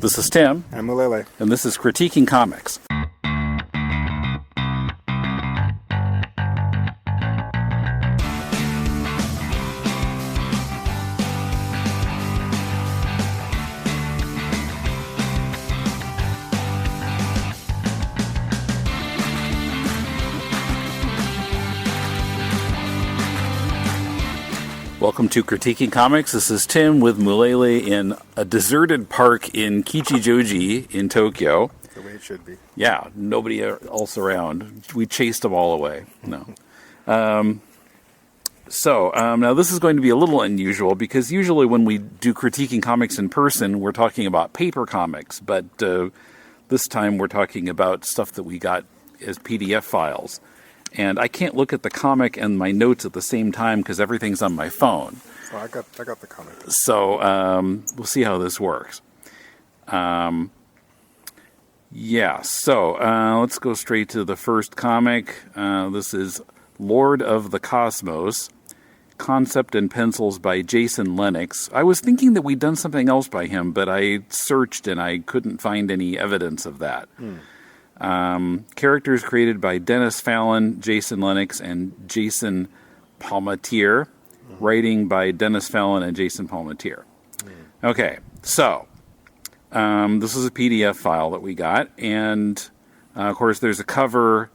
This is Tim. I'm Mulele. And this is Critiquing Comics. Welcome to Critiquing Comics. This is Tim with Mulele in a deserted park in Kichijoji in Tokyo. The way it should be. Yeah, nobody else around. We chased them all away. No. Now this is going to be a little unusual because usually when we do Critiquing Comics in person, we're talking about paper comics. But this time we're talking about stuff that we got as PDF files. And I can't look at the comic and my notes at the same time because everything's on my phone. Oh, I got the comic. So we'll see how this works. So let's go straight to the first comic. This is Lord of the Cosmos, concept and pencils by Jason Lenox. I was thinking that we'd done something else by him, but I searched and I couldn't find any evidence of that. Characters created by Dennis Fallon, Jason Lenox, and Jason Palmatier. Writing by Dennis Fallon and Jason Palmatier. Okay, so this is a PDF file that we got, and of course there's a cover,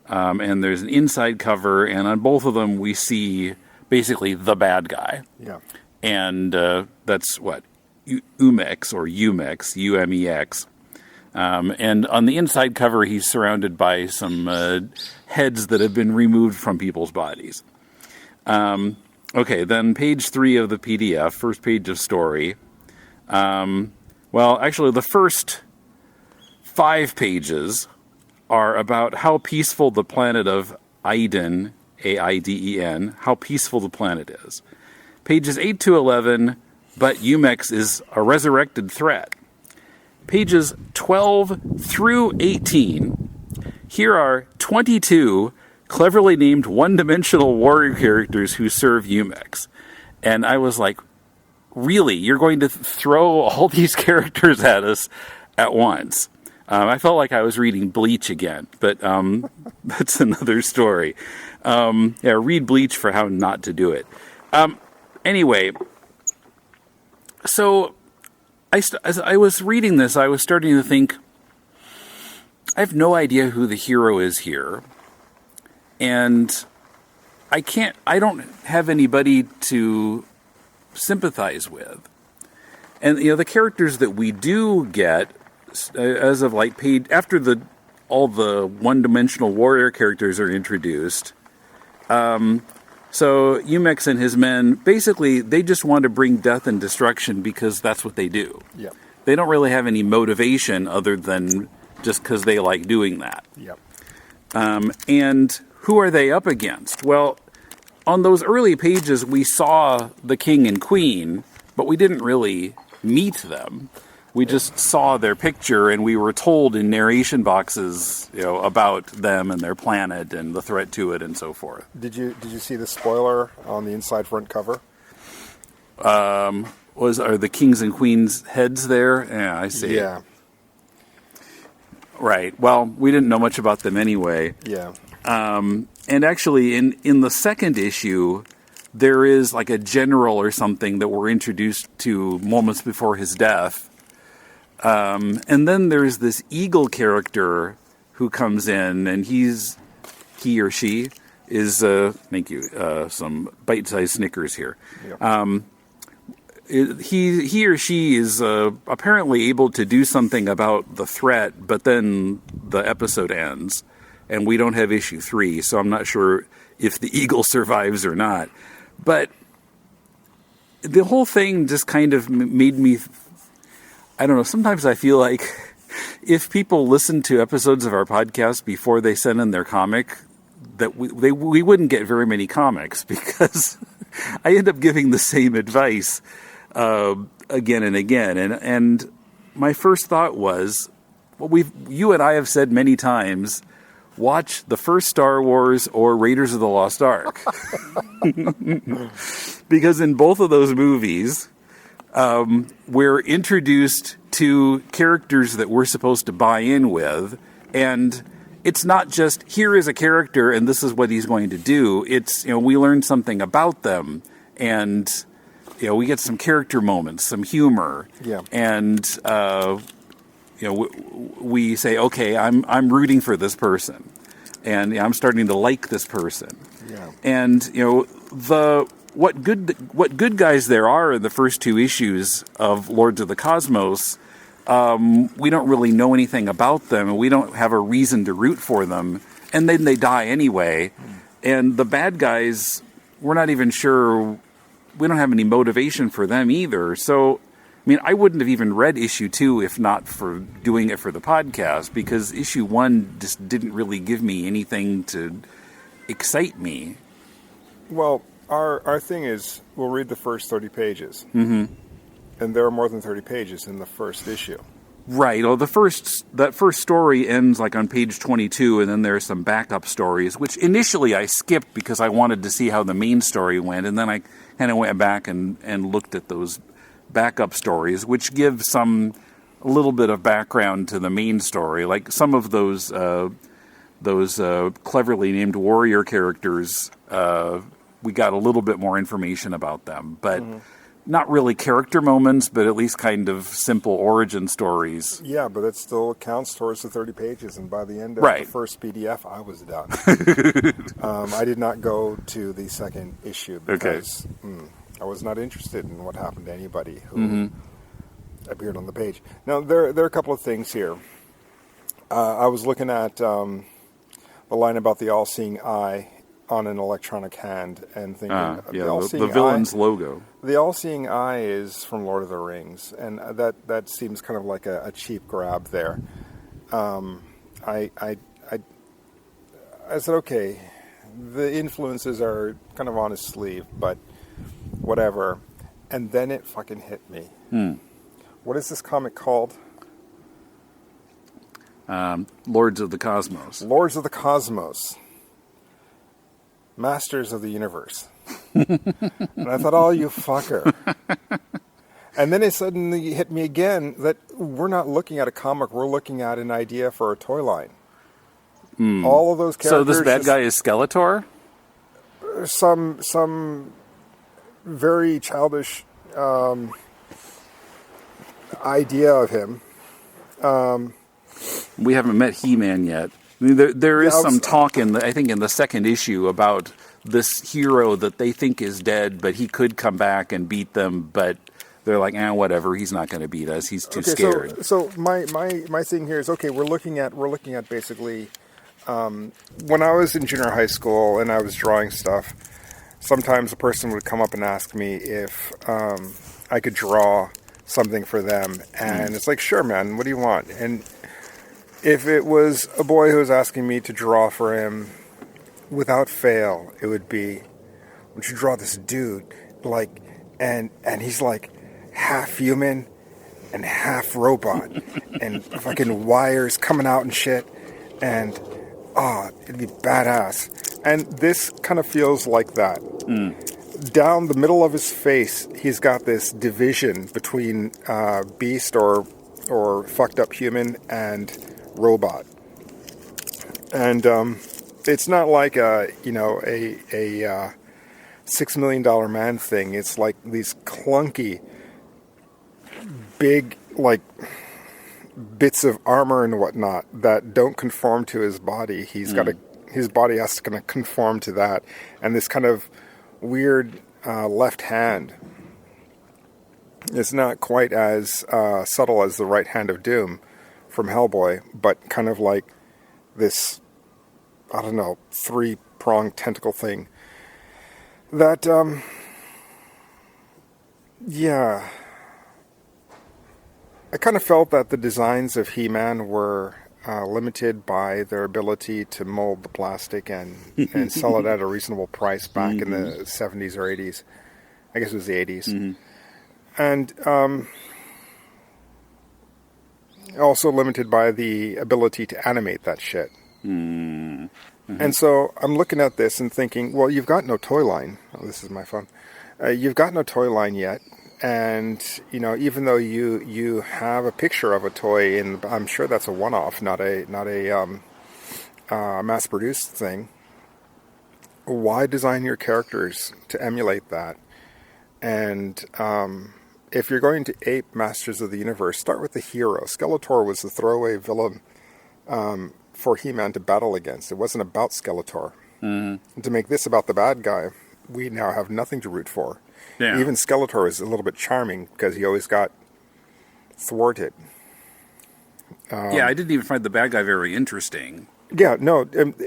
and there's an inside cover, and on both of them we see basically the bad guy. Yeah. And that's what? Umex, or Umex, U-M-E-X. And on the inside cover, he's surrounded by some heads that have been removed from people's bodies. Okay, then page 3 of the PDF, first page of story. Actually, the first 5 pages are about how peaceful the planet of Aiden, A-I-D-E-N, how peaceful the planet is. Pages 8 to 11, but Umex is a resurrected threat. Pages 12 through 18, here are 22 cleverly named one-dimensional warrior characters who serve Umex. And I was like, really? You're going to throw all these characters at us at once? I felt like I was reading Bleach again, but that's another story. Read Bleach for how not to do it. Anyway, so as I was reading this, I was starting to think, I have no idea who the hero is here. And I don't have anybody to sympathize with. And, the characters that we do get, as of like after all the one-dimensional warrior characters are introduced, so Umex and his men, basically, they just want to bring death and destruction because that's what they do. Yep. They don't really have any motivation other than just because they like doing that. Yep. And who are they up against? Well, on those early pages, we saw the king and queen, but we didn't really meet them. We just saw their picture, and we were told in narration boxes, about them and their planet and the threat to it and so forth. Did you see the spoiler on the inside front cover? Are the kings and queens heads there? Yeah, I see. Yeah. Right. Well, we didn't know much about them anyway. Yeah. And actually, in the second issue, there is like a general or something that we're introduced to moments before his death. And then there's this eagle character who comes in, and he or she is, thank you, some bite-sized Snickers here. Yep. He or she is apparently able to do something about the threat, but then the episode ends, and we don't have issue 3, so I'm not sure if the eagle survives or not. But the whole thing just kind of made me... I don't know, sometimes I feel like if people listen to episodes of our podcast before they send in their comic, that we wouldn't get very many comics because I end up giving the same advice again and again. And my first thought was, you and I have said many times, watch the first Star Wars or Raiders of the Lost Ark. Because in both of those movies... we're introduced to characters that we're supposed to buy in with, and it's not just, here is a character and this is what he's going to do. It's, we learn something about them, and, we get some character moments, some humor. Yeah. And, we say, okay, I'm rooting for this person, and I'm starting to like this person. Yeah. And, what good guys there are in the first two issues of Lords of the Cosmos, we don't really know anything about them, and we don't have a reason to root for them, and then they die anyway. And the bad guys, we're not even sure, we don't have any motivation for them either. So, I wouldn't have even read issue 2 if not for doing it for the podcast, because issue 1 just didn't really give me anything to excite me. Well, our thing is, we'll read the first 30 pages. Mm-hmm. And there are more than 30 pages in the first issue. Right. Well, that first story ends like on page 22, and then there's some backup stories, which initially I skipped because I wanted to see how the main story went, and then I kind of went back and looked at those backup stories, which give a little bit of background to the main story. Like some of those cleverly named warrior characters, we got a little bit more information about them, but not really character moments, but at least kind of simple origin stories. Yeah, but it still counts towards the 30 pages, and by the end of the first PDF, I was done. I did not go to the second issue because I was not interested in what happened to anybody who appeared on the page. Now, there are a couple of things here. I was looking at the line about the all-seeing eye on an electronic hand and thinking, the villain's logo. The all-seeing eye is from Lord of the Rings, and that seems kind of like a cheap grab there. I said, okay, the influences are kind of on his sleeve, but whatever. And then it fucking hit me. What is this comic called? Lords of the Cosmos. Lords of the Cosmos. Masters of the Universe. And I thought, oh, you fucker. And then it suddenly hit me again that we're not looking at a comic, we're looking at an idea for a toy line. All of those characters. So this bad guy is Skeletor? Some very childish idea of him. We haven't met He-Man yet. There is some talk in the second issue about this hero that they think is dead, but he could come back and beat them, but they're like, whatever, he's not going to beat us, he's too scared. So my thing here is, okay, we're looking at basically, when I was in junior high school and I was drawing stuff, sometimes a person would come up and ask me if I could draw something for them, and it's like, sure, man, what do you want? And if it was a boy who was asking me to draw for him, without fail, it would be, would you draw this dude, like, and he's like half human and half robot, and fucking wires coming out and shit, and it'd be badass. And this kind of feels like that. Down the middle of his face, he's got this division between beast or fucked up human and robot. And it's not like a $6 million man thing. It's like these clunky big like bits of armor and whatnot that don't conform to his body. His body has to kind of conform to that, and this kind of weird left hand. It's not quite as subtle as the right hand of Doom from Hellboy, but kind of like this, I don't know, 3-pronged tentacle thing. That, I kind of felt that the designs of He-Man were limited by their ability to mold the plastic and sell it at a reasonable price back in the 70s or 80s. I guess it was the 80s. And also limited by the ability to animate that shit. And so I'm looking at this and thinking, well, you've got no toy line. Oh, this is my phone. You've got no toy line yet. And even though you have a picture of a toy, and I'm sure that's a one-off, not a mass-produced thing. Why design your characters to emulate that? And if you're going to ape Masters of the Universe, start with the hero. Skeletor was the throwaway villain for He-Man to battle against. It wasn't about Skeletor. Mm-hmm. To make this about the bad guy, we now have nothing to root for. Yeah. Even Skeletor is a little bit charming because he always got thwarted. I didn't even find the bad guy very interesting. Yeah, no,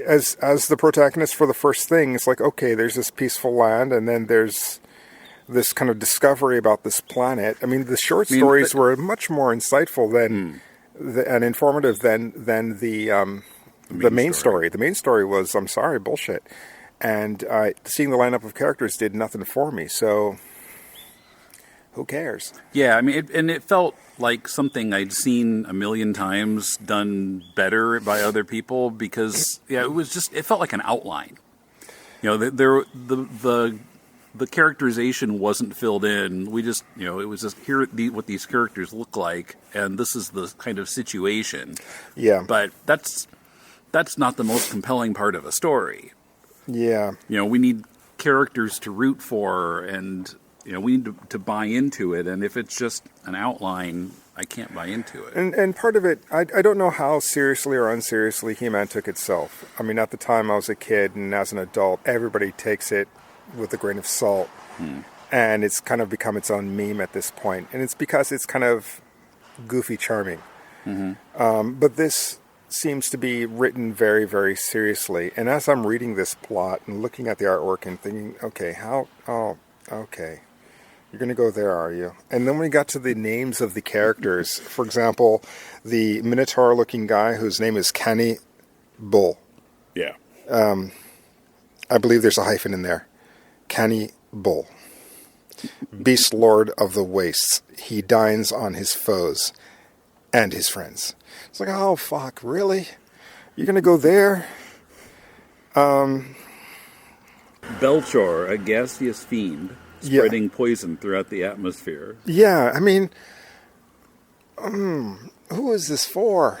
as the protagonist for the first thing, it's like, okay, there's this peaceful land, and then there's this kind of discovery about this planet. I mean, the short stories were much more insightful and informative than the main story. The main story was, I'm sorry, bullshit. And seeing the lineup of characters did nothing for me, so who cares? Yeah, I mean, it felt like something I'd seen a million times done better by other people because, it felt like an outline. The characterization wasn't filled in. We just, it was just here what these characters look like, and this is the kind of situation. Yeah. But that's not the most compelling part of a story. Yeah. We need characters to root for, and we need to buy into it. And if it's just an outline, I can't buy into it. And part of it, I don't know how seriously or unseriously He-Man took itself. I mean, at the time I was a kid, and as an adult, everybody takes it with a grain of salt. And it's kind of become its own meme at this point. And it's because it's kind of goofy charming. Mm-hmm. But this seems to be written very, very seriously. And as I'm reading this plot and looking at the artwork and thinking, okay, okay, you're going to go there, are you? And then when we got to the names of the characters, for example, the Minotaur-looking guy whose name is Canny Bull. Yeah. I believe there's a hyphen in there. Canny Bull. Beast Lord of the Wastes. He dines on his foes and his friends. It's like, oh, fuck, really? You're going to go there? Belchor, a gaseous fiend, spreading poison throughout the atmosphere. Yeah, I mean, who is this for?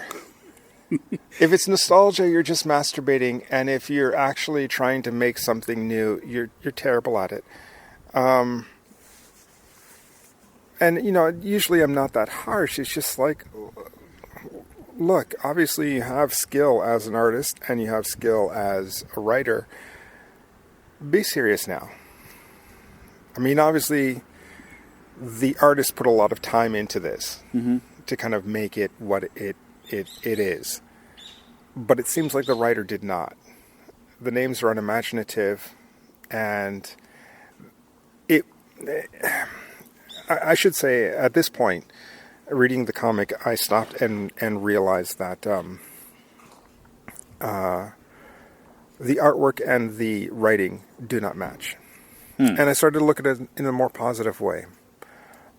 If it's nostalgia, you're just masturbating, and if you're actually trying to make something new, you're terrible at it. And, usually I'm not that harsh. It's just like, look, obviously you have skill as an artist and you have skill as a writer. Be serious now. I mean, obviously the artist put a lot of time into this to kind of make it what it is. But it seems like the writer did not. The names are unimaginative, and I should say, at this point, reading the comic, I stopped and realized that the artwork and the writing do not match. And I started to look at it in a more positive way.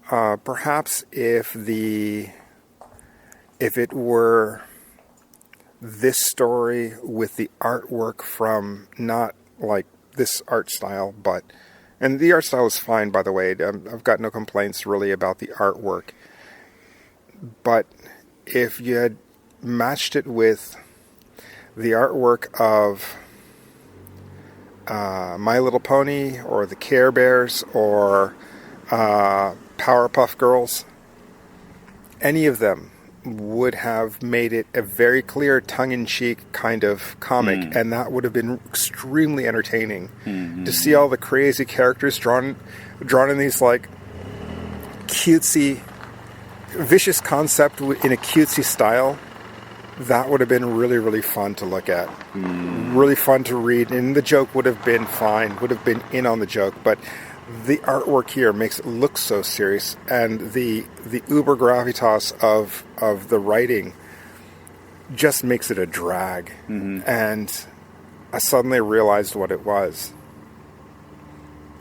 Perhaps if it were this story with the artwork from not like this art style, and the art style is fine, by the way. I've got no complaints really about the artwork. But if you had matched it with the artwork of My Little Pony or the Care Bears or Powerpuff Girls, any of them would have made it a very clear tongue-in-cheek kind of comic, and that would have been extremely entertaining to see all the crazy characters drawn in these like cutesy, vicious concept in a cutesy style. That would have been really, really fun to look at. Really fun to read, and the joke would have been fine, would have been in on the joke, but the artwork here makes it look so serious, and the uber gravitas of the writing just makes it a drag. And I suddenly realized what it was.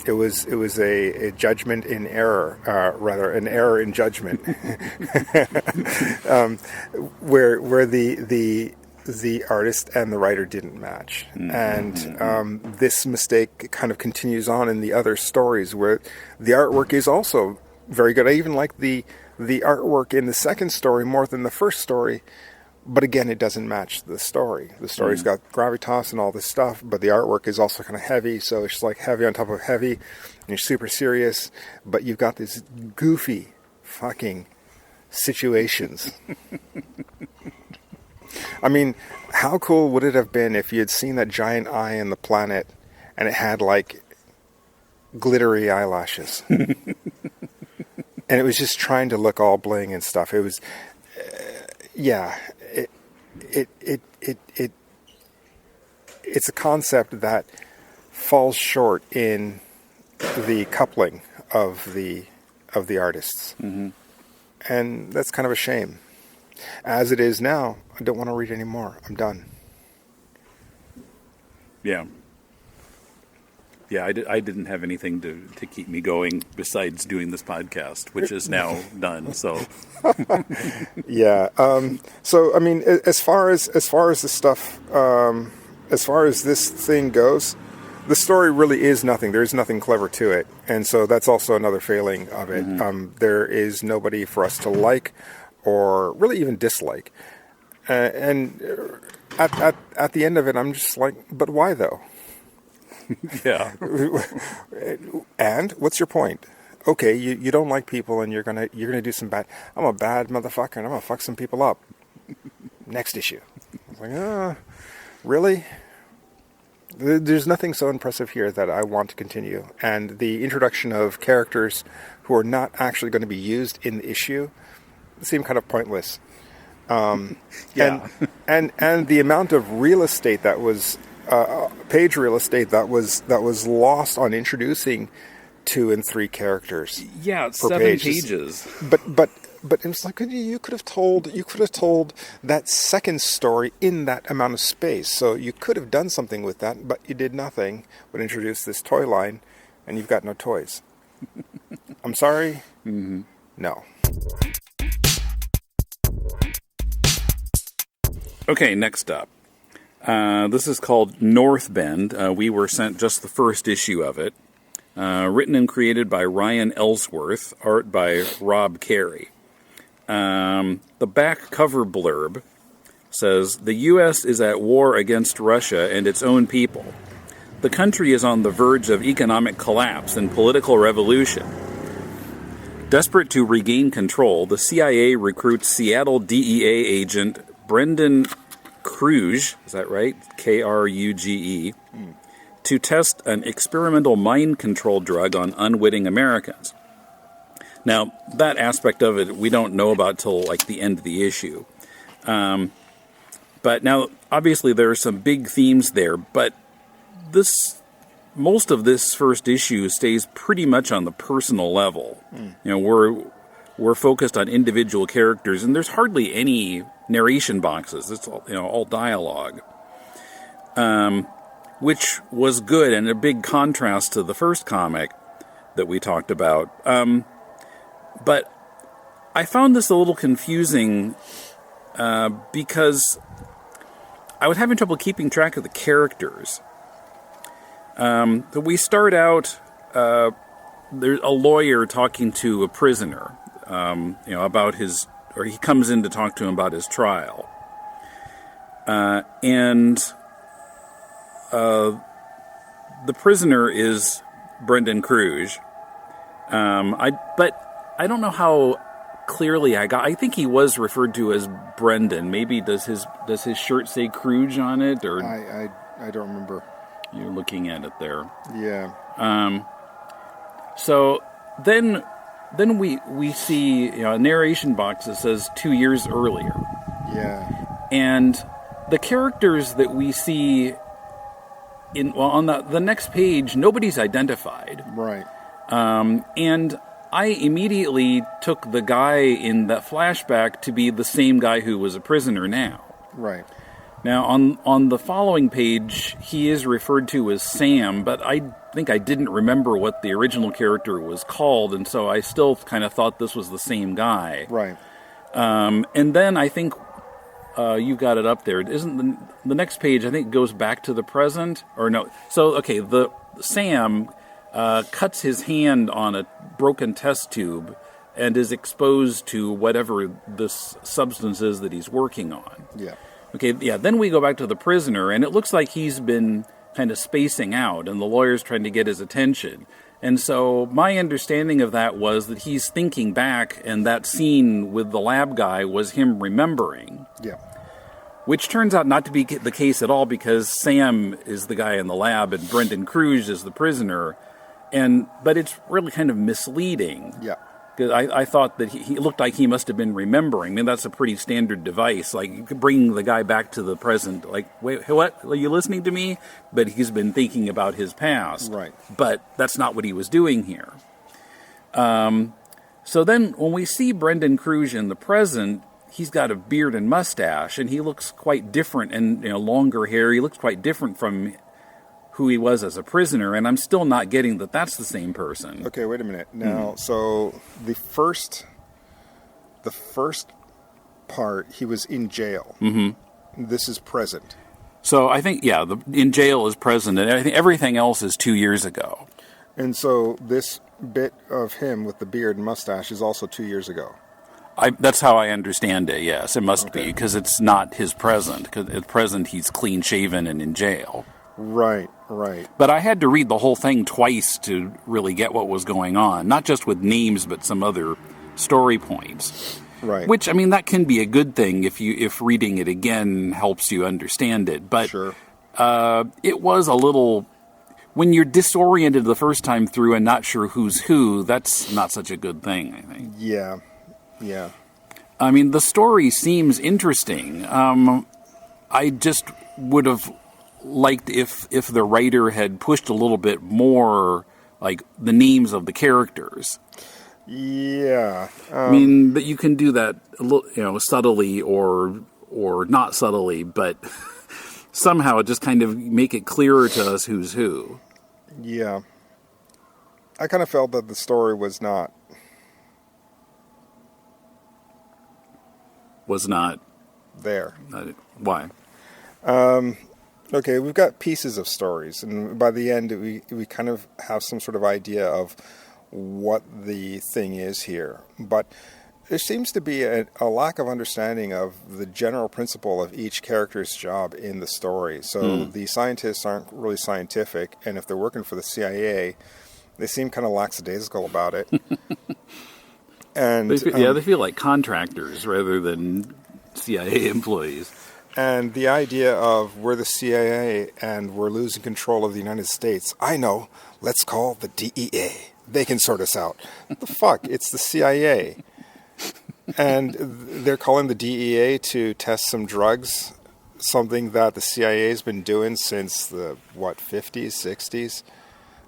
It was a judgment in error, rather an error in judgment, where the artist and the writer didn't match. And this mistake kind of continues on in the other stories where the artwork is also very good. I even like the artwork in the second story more than the first story. But again, it doesn't match the story. The story's got gravitas and all this stuff, but the artwork is also kind of heavy, so it's just like heavy on top of heavy, and you're super serious, but you've got these goofy fucking situations. I mean, how cool would it have been if you had seen that giant eye in the planet and it had like glittery eyelashes? And it was just trying to look all bling and stuff. It was, it's a concept that falls short in the coupling of the artists. Mm-hmm. And that's kind of a shame. As it is now, I don't want to read anymore. I'm done. Yeah. Yeah, I didn't have anything to keep me going besides doing this podcast, which is now done. So, yeah. So I mean, as far as the stuff, as far as this thing goes, the story really is nothing. There's nothing clever to it, and so that's also another failing of it. Mm-hmm. There is nobody for us to like, or really even dislike. And at the end of it, I'm just like, but why though? Yeah. And what's your point? Okay, you don't like people, and you're gonna do some bad. I'm a bad motherfucker, and I'm gonna fuck some people up. Next issue. I was like, really? There's nothing so impressive here that I want to continue. And the introduction of characters who are not actually going to be used in the issue seem kind of pointless. Yeah. and the amount of real estate that was. Page real estate that was lost on introducing 2 and 3 characters. Yeah, it's 7 pages. But it's like you could have told that second story in that amount of space. So you could have done something with that, but you did nothing but introduce this toy line, and you've got no toys. I'm sorry. Mm-hmm. No. Okay, next up. This is called North Bend. We were sent just the first issue of it. Written and created by Ryan Ellsworth, art by Rob Carey. The back cover blurb says, "The U.S. is at war against Russia and its own people. The country is on the verge of economic collapse and political revolution. Desperate to regain control, the CIA recruits Seattle DEA agent Brendan Kruge, is that right? Kruge, to test an experimental mind control drug on unwitting Americans." Now, that aspect of it we don't know about till like the end of the issue. But now, obviously, there are some big themes there, but most of this first issue stays pretty much on the personal level. You know, we're focused on individual characters, and there's hardly any narration boxes. It's all, all dialogue, which was good and a big contrast to the first comic that we talked about. But I found this a little confusing because I was having trouble keeping track of the characters. We start out, there's a lawyer talking to a prisoner, about or he comes in to talk to him about his trial. And the prisoner is Brendan Kruge. But I don't know how clearly I think he was referred to as Brendan. Maybe does his shirt say Kruge on it, or I don't remember. You're looking at it there. Yeah. So then we see a narration box that says 2 years earlier. Yeah. And the characters that we see on the next page, nobody's identified. Right. And I immediately took the guy in that flashback to be the same guy who was a prisoner now. Right. Now, on the following page, he is referred to as Sam, but I think I didn't remember what the original character was called, and so I still kind of thought this was the same guy. Right. And then I think you've got it up there. Isn't the next page, I think, goes back to the present? Or no. So, okay, the Sam cuts his hand on a broken test tube, and is exposed to whatever this substance is that he's working on. Yeah. Okay, yeah, then we go back to the prisoner, and it looks like he's been kind of spacing out, and the lawyer's trying to get his attention. And so my understanding of that was that he's thinking back, and that scene with the lab guy was him remembering. Yeah. Which turns out not to be the case at all, because Sam is the guy in the lab and Brendan Cruz is the prisoner. But it's really kind of misleading. Yeah. Because I thought that he looked like he must have been remembering. I mean, that's a pretty standard device, like bringing the guy back to the present. Like, wait, what? Are you listening to me? But he's been thinking about his past. Right. But that's not what he was doing here. So then when we see Brendan Cruz in the present, he's got a beard and mustache, and he looks quite different, and longer hair. He looks quite different from who he was as a prisoner, and I'm still not getting that that's the same person. Okay, wait a minute. Now, so the first part, he was in jail. Mm-hmm. This is present. So I think, yeah, in jail is present, and I think everything else is 2 years ago. And so this bit of him with the beard and mustache is also 2 years ago. That's how I understand it, yes. It must be, because it's not his present. Because at present, he's clean-shaven and in jail. Right, right. But I had to read the whole thing twice to really get what was going on. Not just with names, but some other story points. Right. Which, I mean, that can be a good thing if reading it again helps you understand it. But sure. It was a little... When you're disoriented the first time through and not sure who's who, that's not such a good thing, I think. Yeah. Yeah. I mean, the story seems interesting. I just would have liked if the writer had pushed a little bit more, like, the names of the characters. Yeah. I mean, but you can do that a little, subtly or not subtly, but somehow just kind of make it clearer to us who's who. Yeah. I kind of felt that the story was not there. Why? Okay, we've got pieces of stories, and by the end, we kind of have some sort of idea of what the thing is here. But there seems to be a lack of understanding of the general principle of each character's job in the story. So the scientists aren't really scientific, and if they're working for the CIA, they seem kind of lackadaisical about it. And they feel like contractors rather than CIA employees. And the idea of we're the CIA and we're losing control of the United States. I know. Let's call the DEA. They can sort us out. What the fuck? It's the CIA. And they're calling the DEA to test some drugs, something that the CIA has been doing since the, 50s, 60s?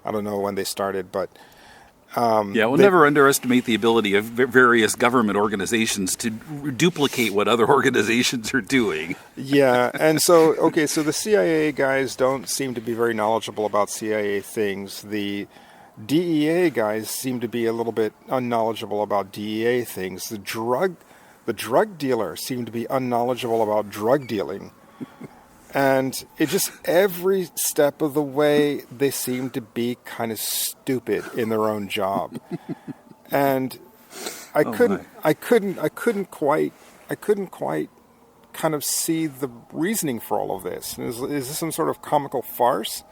I don't know when they started, but... we'll never underestimate the ability of various government organizations to duplicate what other organizations are doing. Yeah, and so the CIA guys don't seem to be very knowledgeable about CIA things. The DEA guys seem to be a little bit unknowledgeable about DEA things. The drug dealer seemed to be unknowledgeable about drug dealing. And it just, every step of the way, they seem to be kind of stupid in their own job. And I couldn't quite kind of see the reasoning for all of this. Is this some sort of comical farce?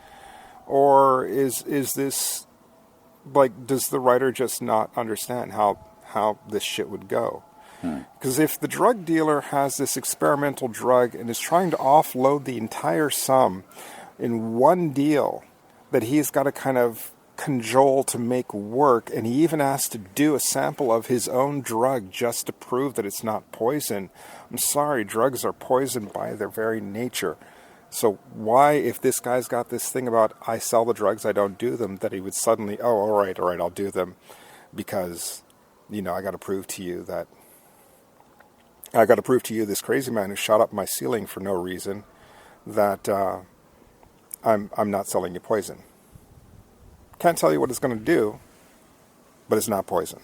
Or is this, like, does the writer just not understand how this shit would go? Because if the drug dealer has this experimental drug and is trying to offload the entire sum in one deal that he's got to kind of cajole to make work, and he even has to do a sample of his own drug just to prove that it's not poison. I'm sorry, drugs are poison by their very nature. So why, if this guy's got this thing about I sell the drugs, I don't do them, that he would suddenly, all right, I'll do them because, I got to prove to you, this crazy man who shot up my ceiling for no reason, that I'm not selling you poison. Can't tell you what it's going to do, but it's not poison.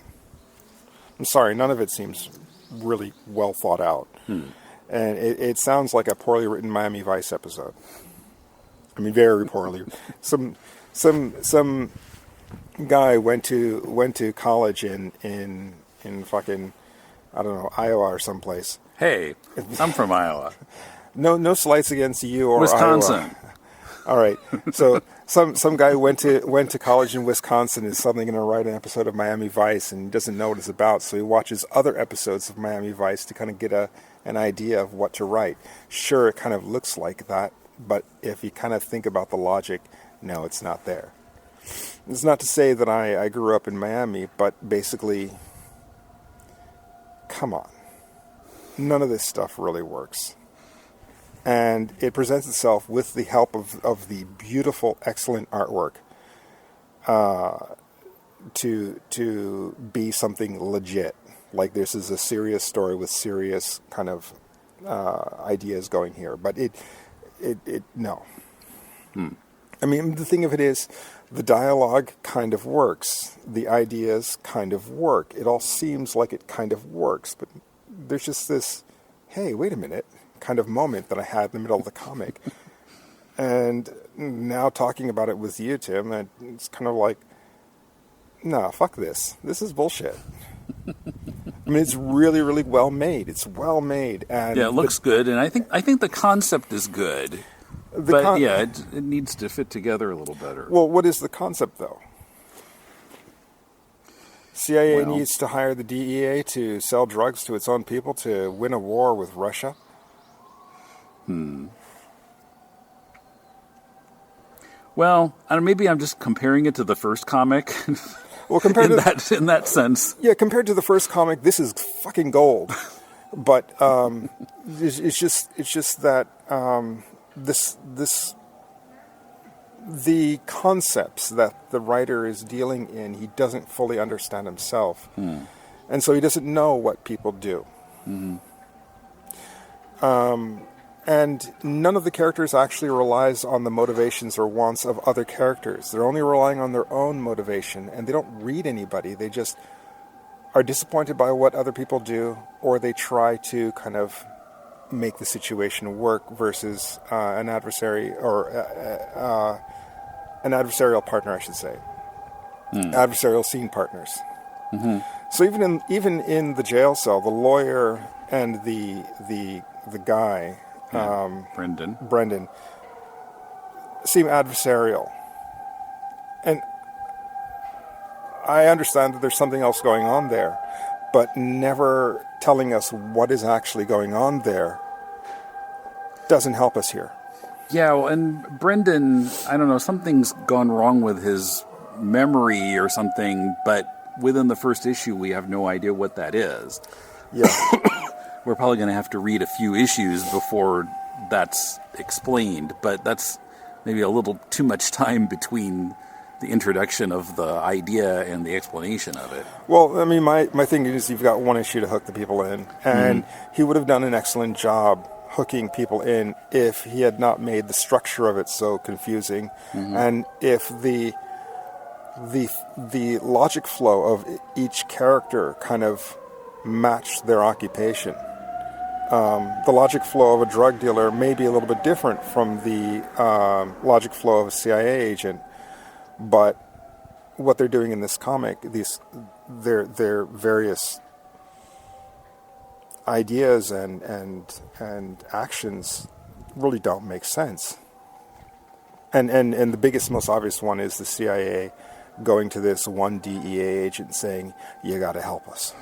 I'm sorry, none of it seems really well thought out. And it sounds like a poorly written Miami Vice episode. I mean, very poorly. Some guy went to college in in fucking, I don't know, Iowa or someplace. Hey, I'm from Iowa. No slights against you or Wisconsin. Iowa. All right. So some guy who went to college in Wisconsin is suddenly going to write an episode of Miami Vice and he doesn't know what it's about. So he watches other episodes of Miami Vice to kind of get an idea of what to write. Sure, it kind of looks like that, but if you kind of think about the logic, no, it's not there. It's not to say that I grew up in Miami, but basically, come on. None of this stuff really works. And it presents itself with the help of the beautiful, excellent artwork to be something legit. Like this is a serious story with serious kind of ideas going here. But it no. I mean, the thing of it is, the dialogue kind of works. The ideas kind of work. It all seems like it kind of works. But there's just this, hey, wait a minute, kind of moment that I had in the middle of the comic. And now talking about it with you, Tim, it's kind of like, nah, fuck this. This is bullshit. I mean, it's really, really well made. It's well made. And yeah, it looks good, and I think the concept is good. But it needs to fit together a little better. Well, what is the concept, though? CIA needs to hire the DEA to sell drugs to its own people to win a war with Russia? Well, maybe I'm just comparing it to the first comic. Well, compared in that sense. Yeah, compared to the first comic, this is fucking gold. But it's just that the concepts that the writer is dealing in, he doesn't fully understand himself. And so he doesn't know what people do. And none of the characters actually relies on the motivations or wants of other characters. They're only relying on their own motivation, and they don't read anybody. They just are disappointed by what other people do, or they try to kind of make the situation work versus an adversary or an adversarial partner, I should say. Adversarial scene partners. So even in the jail cell, the lawyer and the guy, Brendan, seem adversarial. And I understand that there's something else going on there, but never telling us what is actually going on there doesn't help us here. Yeah, well, and Brendan, I don't know, something's gone wrong with his memory or something, but within the first issue, we have no idea what that is. Yeah. We're probably going to have to read a few issues before that's explained, but that's maybe a little too much time between the introduction of the idea and the explanation of it. Well, I mean, my thing is you've got one issue to hook the people in, and he would have done an excellent job hooking people in if he had not made the structure of it so confusing, and if the logic flow of each character kind of matched their occupation. The logic flow of a drug dealer may be a little bit different from the logic flow of a CIA agent, but what they're doing in this comic, their various ideas and actions really don't make sense. And the biggest, most obvious one is the CIA going to this one DEA agent saying, "You got to help us."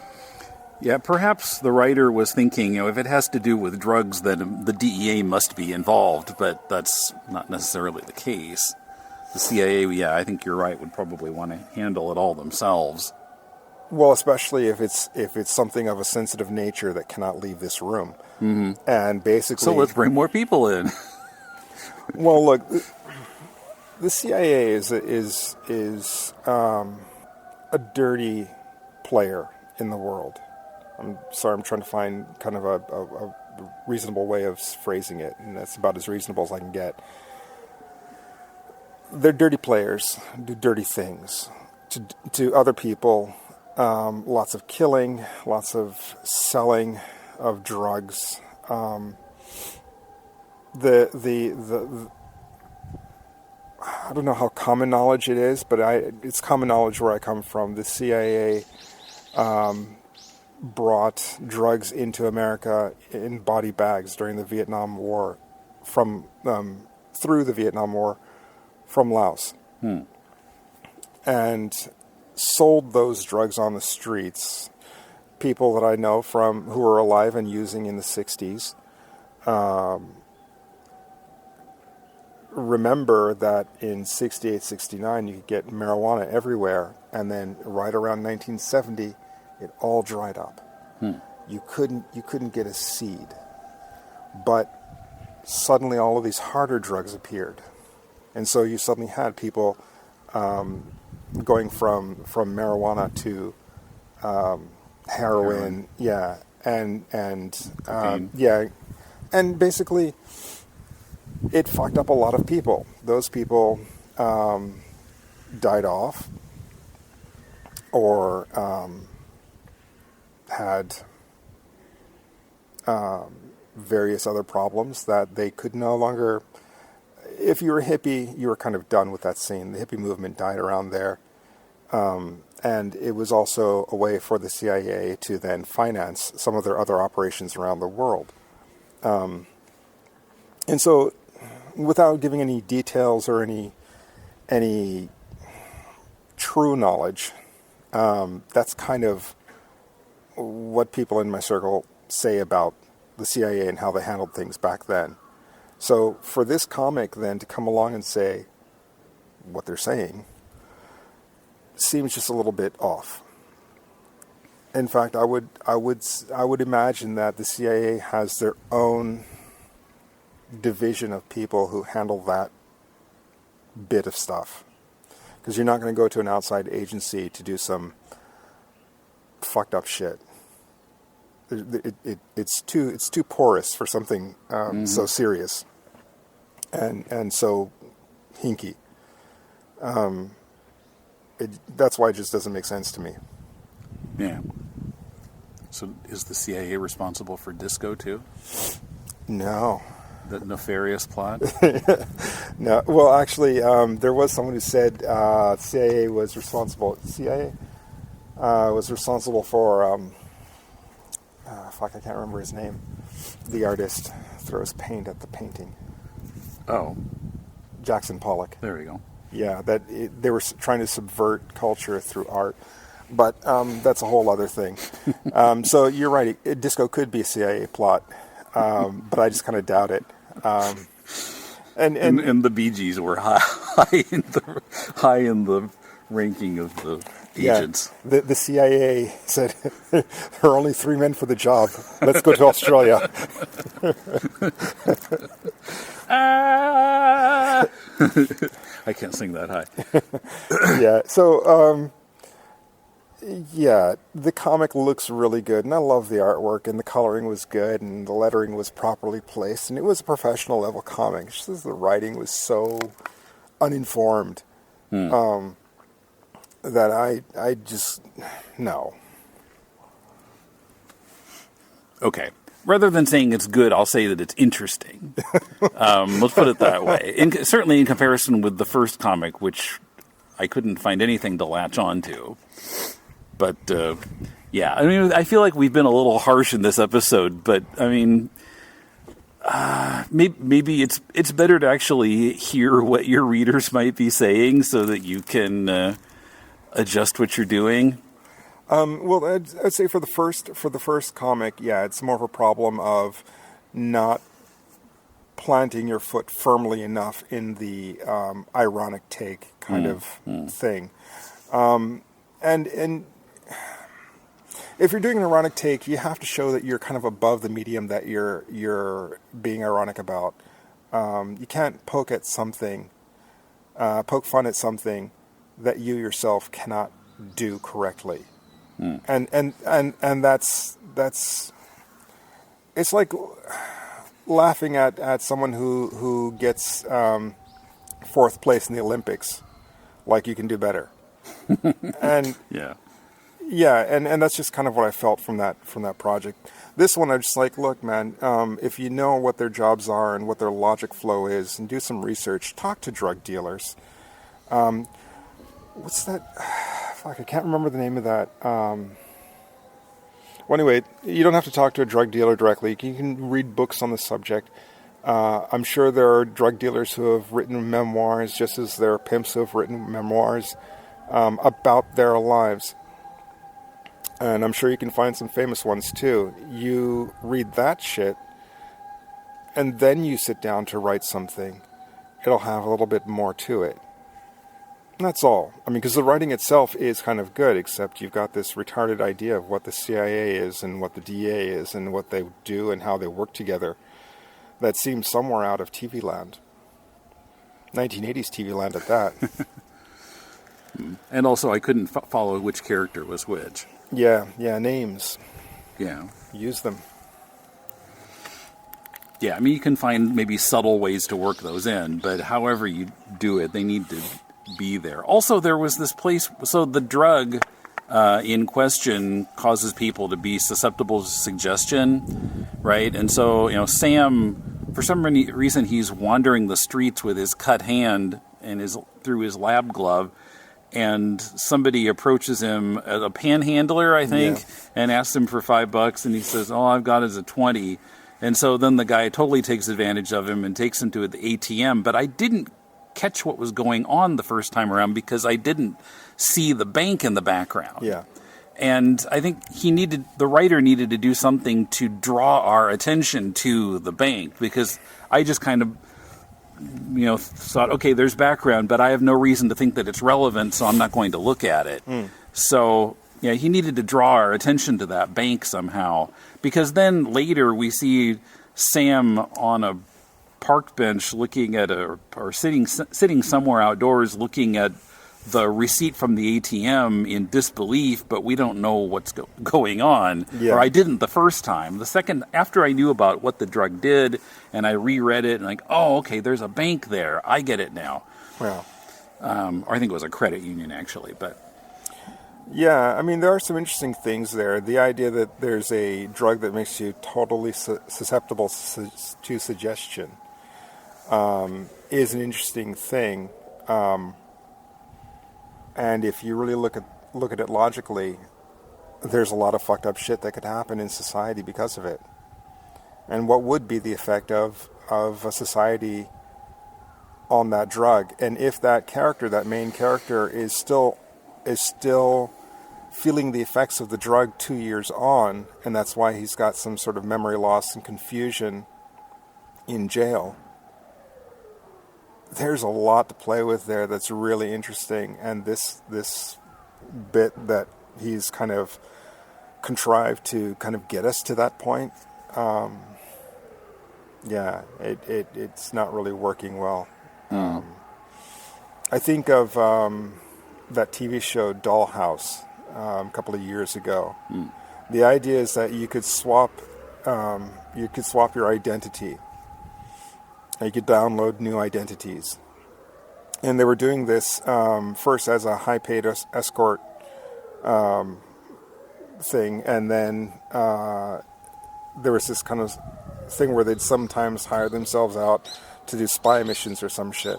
Yeah, perhaps the writer was thinking, if it has to do with drugs, then the DEA must be involved, but that's not necessarily the case. The CIA, I think you're right, would probably want to handle it all themselves. Well, especially if it's something of a sensitive nature that cannot leave this room. And basically, so let's bring more people in. Well, look, the CIA is a dirty player in the world. I'm sorry, I'm trying to find kind of a reasonable way of phrasing it, and that's about as reasonable as I can get. They're dirty players, do dirty things to other people. Lots of killing, lots of selling of drugs. The I don't know how common knowledge it is, but it's common knowledge where I come from. The CIA brought drugs into America in body bags during the Vietnam War through the Vietnam War from Laos. And sold those drugs on the streets. People that I know who were alive and using in the 60s remember that in 68, 69 you could get marijuana everywhere, and then right around 1970 it all dried up. You couldn't get a seed. But suddenly all of these harder drugs appeared. And so you suddenly had people going from marijuana to heroin, and basically it fucked up a lot of people. Those people died off, or had various other problems that they could no longer. If you were a hippie, you were kind of done with that scene. The hippie movement died around there. And it was also a way for the CIA to then finance some of their other operations around the world. And so, without giving any details or any true knowledge, that's kind of what people in my circle say about the CIA and how they handled things back then. So for this comic then to come along and say what they're saying seems just a little bit off. In fact, I would imagine that the CIA has their own division of people who handle that bit of stuff. Because you're not going to go to an outside agency to do some fucked up shit. It's too porous for something so serious and so hinky. That's why it just doesn't make sense to me. Yeah. So is the CIA responsible for disco too? No. The nefarious plot? No. Well, actually, there was someone who said CIA was responsible. CIA was responsible for. I can't remember his name. The artist throws paint at the painting. Oh. Jackson Pollock. There we go. Yeah, they were trying to subvert culture through art. But that's a whole other thing. So you're right. Disco could be a CIA plot, but I just kind of doubt it. And the Bee Gees were high in the ranking of the agents. Yeah, the CIA said there are only 3 men for the job. Let's go to Australia. I can't sing that high. Yeah. So. Yeah, the comic looks really good, and I love the artwork, and the coloring was good, and the lettering was properly placed, and it was a professional level comic. It's just the writing was so uninformed that I just, no. Okay. Rather than saying it's good, I'll say that it's interesting. Let's put it that way. Certainly in comparison with the first comic, which I couldn't find anything to latch on to. But, yeah, I mean, I feel like we've been a little harsh in this episode, but, I mean, maybe it's better to actually hear what your readers might be saying so that you can adjust what you're doing. Well, I'd say for the first comic, yeah, it's more of a problem of not planting your foot firmly enough in the ironic take kind of thing. And if you're doing an ironic take, you have to show that you're kind of above the medium that you're being ironic about. You can't poke fun at something that you yourself cannot do correctly. And that's it's like laughing at someone who gets 4th place in the Olympics, like you can do better. And and that's just kind of what I felt from that project. This one, I'm just like, look, man, if you know what their jobs are and what their logic flow is, and do some research, talk to drug dealers. What's that? Fuck, I can't remember the name of that. Well, anyway, you don't have to talk to a drug dealer directly. You can read books on the subject. I'm sure there are drug dealers who have written memoirs, just as there are pimps who have written memoirs about their lives. And I'm sure you can find some famous ones too. You read that shit, and then you sit down to write something. It'll have a little bit more to it. And that's all. I mean, because the writing itself is kind of good, except you've got this retarded idea of what the CIA is and what the DA is and what they do and how they work together. That seems somewhere out of TV land. 1980s TV land at that. And also, I couldn't follow which character was which. Yeah, names. Yeah. Use them. Yeah, I mean, you can find maybe subtle ways to work those in, but however you do it, they need to be there. Also, there was this place, so the drug in question causes people to be susceptible to suggestion, right? And so, Sam, for some reason, he's wandering the streets with his cut hand and through his lab glove, and somebody approaches him, a panhandler, I think, and asks him for $5, and he says, all I've got is a 20. And so then the guy totally takes advantage of him and takes him to the ATM. But I didn't catch what was going on the first time around because I didn't see the bank in the background. Yeah. And I think the writer needed to do something to draw our attention to the bank, because I just kind of, thought, okay, there's background, but I have no reason to think that it's relevant, so I'm not going to look at it. So, he needed to draw our attention to that bank somehow, because then later we see Sam on a park bench looking at or sitting somewhere outdoors looking at the receipt from the ATM in disbelief, but we don't know what's going on. Yeah. Or I didn't the first time. The second, after I knew about what the drug did, and I reread it, and like, oh, okay, there's a bank there. I get it now. Well. Or I think it was a credit union, actually. But Yeah, I mean, there are some interesting things there. The idea that there's a drug that makes you totally susceptible to suggestion is an interesting thing. And if you really look at it logically, there's a lot of fucked up shit that could happen in society because of it. And what would be the effect of a society on that drug? And if that main character is still feeling the effects of the drug 2 years on, and that's why he's got some sort of memory loss and confusion in jail, there's a lot to play with there that's really interesting. And this bit that he's kind of contrived to kind of get us to that point, it's not really working well. I think of that TV show Dollhouse a couple of years ago. The idea is that you could swap your identity. You could download new identities. And they were doing this first as a high-paid escort thing, and then there was this kind of thing where they'd sometimes hire themselves out to do spy missions or some shit.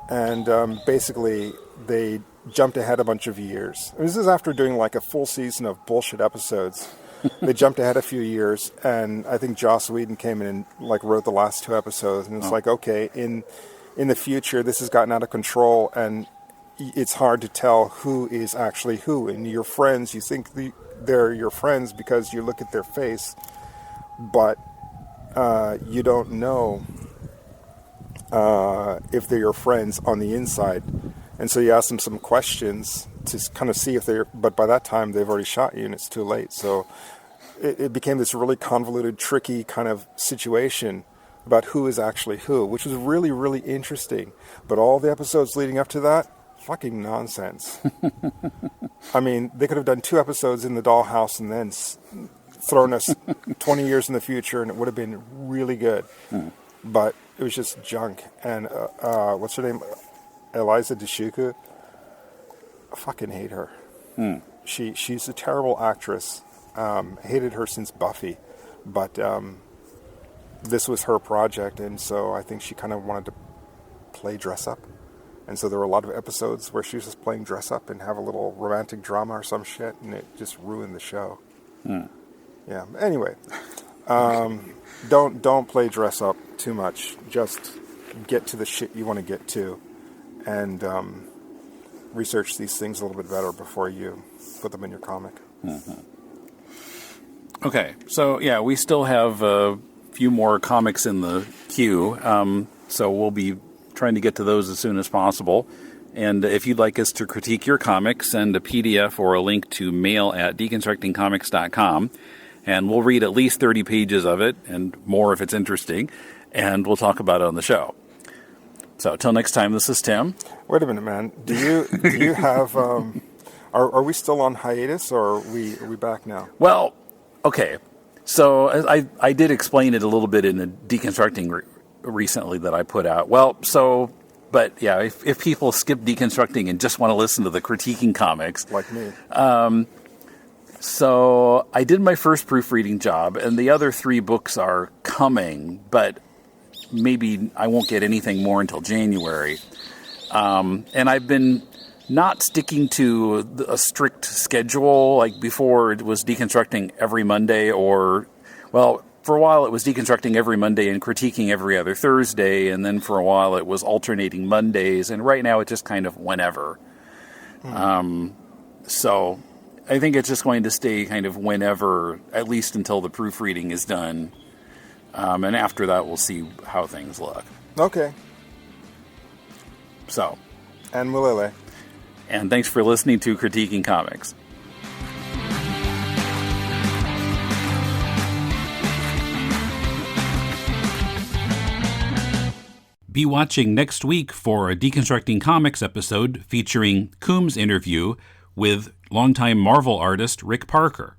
And basically, they jumped ahead a bunch of years. This is after doing like a full season of bullshit episodes. They jumped ahead a few years, and I think Joss Whedon came in and like wrote the last 2 episodes. And it's like, okay, in the future, this has gotten out of control, and it's hard to tell who is actually who. And your friends, you think they're your friends because you look at their face, but you don't know if they're your friends on the inside. And so you ask them some questions to kind of see if but by that time they've already shot you and it's too late. So it became this really convoluted, tricky kind of situation about who is actually who, which was really, really interesting. But all the episodes leading up to that, fucking nonsense. I mean, they could have done 2 episodes in the dollhouse and then thrown us 20 years in the future, and it would have been really good. But it was just junk. And what's her name? Eliza Dushku. I fucking hate her. She's a terrible actress. Hated her since Buffy. But this was her project, and so I think she kind of wanted to play dress up. And so there were a lot of episodes where she was just playing dress up and have a little romantic drama or some shit, and it just ruined the show. Yeah. Anyway, don't play dress up too much. Just get to the shit you want to get to, and research these things a little bit better before you put them in your comic. Okay, so yeah, we still have a few more comics in the queue, so we'll be trying to get to those as soon as possible. And if you'd like us to critique your comic, send a PDF or a link to mail@deconstructingcomics.com, and we'll read at least 30 pages of it, and more if it's interesting, and we'll talk about it on the show. So, till next time, this is Tim. Wait a minute, man. Do you have? Are we still on hiatus, or are we back now? Well, okay. So I did explain it a little bit in the deconstructing recently that I put out. Well, so. But yeah, if people skip deconstructing and just want to listen to the critiquing comics, like me, so I did my first proofreading job, and the other 3 books are coming, but maybe I won't get anything more until January. And I've been not sticking to a strict schedule. Like before, it was deconstructing every Monday, or for a while it was deconstructing every Monday and critiquing every other Thursday, and then for a while it was alternating Mondays, and right now it's just kind of whenever. So I think it's just going to stay kind of whenever, at least until the proofreading is done, and after that we'll see how things look. Okay. So. And Mulele. And thanks for listening to Critiquing Comics. Be watching next week for a Deconstructing Comics episode featuring Coombs' interview with longtime Marvel artist Rick Parker.